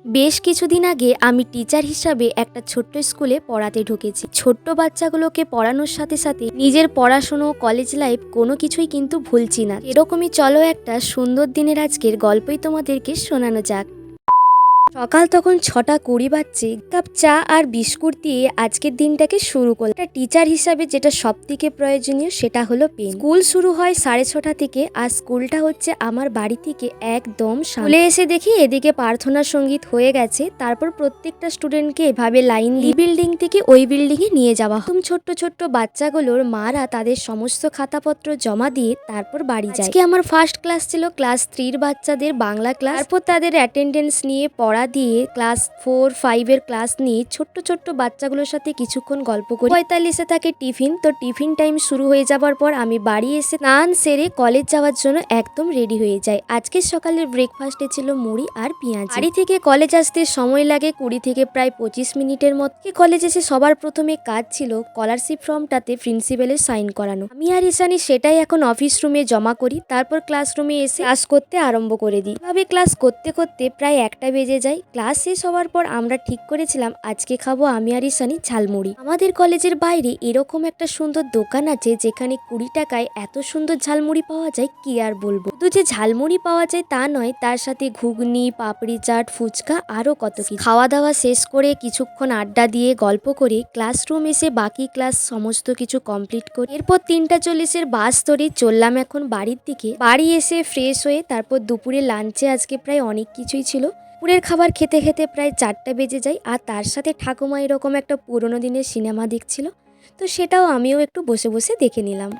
বেশ কিছুদিন আগে আমি টিচার হিসাবে একটা ছোট্ট স্কুলে পড়াতে ঢুকেছি। ছোট্ট বাচ্চাগুলোকে পড়ানোর সাথে সাথে নিজের পড়াশুনো, কলেজ লাইফ কোনো কিছুই কিন্তু ভুলছি না। এরকমই চলো একটা সুন্দর দিনের আজকের গল্পই তোমাদেরকে শোনানো যাক। সকাল তখন 6:20 বাজছে। কাপ চা আর বিস্কুট দিয়ে আজকের দিনটাকে শুরু করলাম। একটা টিচার হিসাবে যেটা সব থেকে প্রয়োজনীয় সেটা হলো পেন। স্কুল শুরু হয় 6:30 থেকে, আর স্কুলটা হচ্ছে আমার বাড়ি থেকে একদম সামনে। এসে দেখি এদিকে প্রার্থনা সঙ্গীত হয়ে গেছে। তারপর প্রত্যেকটা স্টুডেন্টকে এভাবে লাইন দিয়ে বিল্ডিং থেকে ওই বিল্ডিং এ নিয়ে যাওয়া হয়। ছোট্ট ছোট্ট বাচ্চাগুলোর মারা তাদের সমস্ত খাতাপত্র জমা দিয়ে তারপর বাড়ি যায়। আজকে আমার ফার্স্ট ক্লাস ছিল ক্লাস 3 বাচ্চাদের বাংলা ক্লাস। তারপর তাদের অ্যাটেন্ডেন্স নিয়ে পড়া দিয়ে ক্লাস 4-5 এর ক্লাস নিয়ে ছোট্ট ছোট্ট বাচ্চাগুলোর সাথে কিছুক্ষণ গল্প করি। 45-এ থাকে টিফিন। তো টিফিন টাইম শুরু হয়ে যাবার পর আমি বাড়ি এসে স্নান সেরে কলেজ যাওয়ার জন্য একদম রেডি হয়ে যাই। আজকের সকালের ব্রেকফাস্টে ছিল মুড়ি আর পেঁয়াজ। বাড়ি থেকে কলেজ আসতে সময় লাগে 20 থেকে প্রায় 25 মিনিটের মতো। কলেজ এসে সবার প্রথমে কাজ ছিল স্কলারশিপ ফর্মটাতে প্রিন্সিপালের সাইন করানো। আমি আর ঈশানী সেটাই এখন অফিস রুমে জমা করি। তারপর ক্লাসরুমে এসে ক্লাস করতে আরম্ভ করে দিই। এভাবে ক্লাস করতে করতে প্রায় 1টা বেজে যায়। ক্লাস শেষ হওয়ার পর আমরা ঠিক করেছিলাম আজকে খাবো আমি আর ঈশানী ঝালমুড়ি। আমাদের কলেজের বাইরে এরকম একটা সুন্দর দোকান আছে যেখানে 20 টাকায় এত সুন্দর ঝালমুড়ি পাওয়া যায়, কি আর বলবো। শুধু যে ঝালমুড়ি পাওয়া যায় তা নয়, তার সাথে ঘুগনি, পাপড়ি চাট, ফুচকা আরো কত কিছু। খাওয়া দাওয়া শেষ করে কিছুক্ষণ আড্ডা দিয়ে গল্প করে ক্লাসরুম এসে বাকি ক্লাস সমস্ত কিছু কমপ্লিট করি। এরপর 3:40-এর বাস ধরে চললাম এখন বাড়ির দিকে। বাড়ি এসে ফ্রেশ হয়ে তারপর দুপুরে লাঞ্চে আজকে প্রায় অনেক কিছুই ছিল। দুপুরের খাবার খেতে খেতে প্রায় 4টা বেজে যায়। আর তার সাথে ঠাকুমা এরকম একটা পুরোনো দিনের সিনেমা দেখছিল, তো সেটাও আমিও একটু বসে বসে দেখে নিলাম।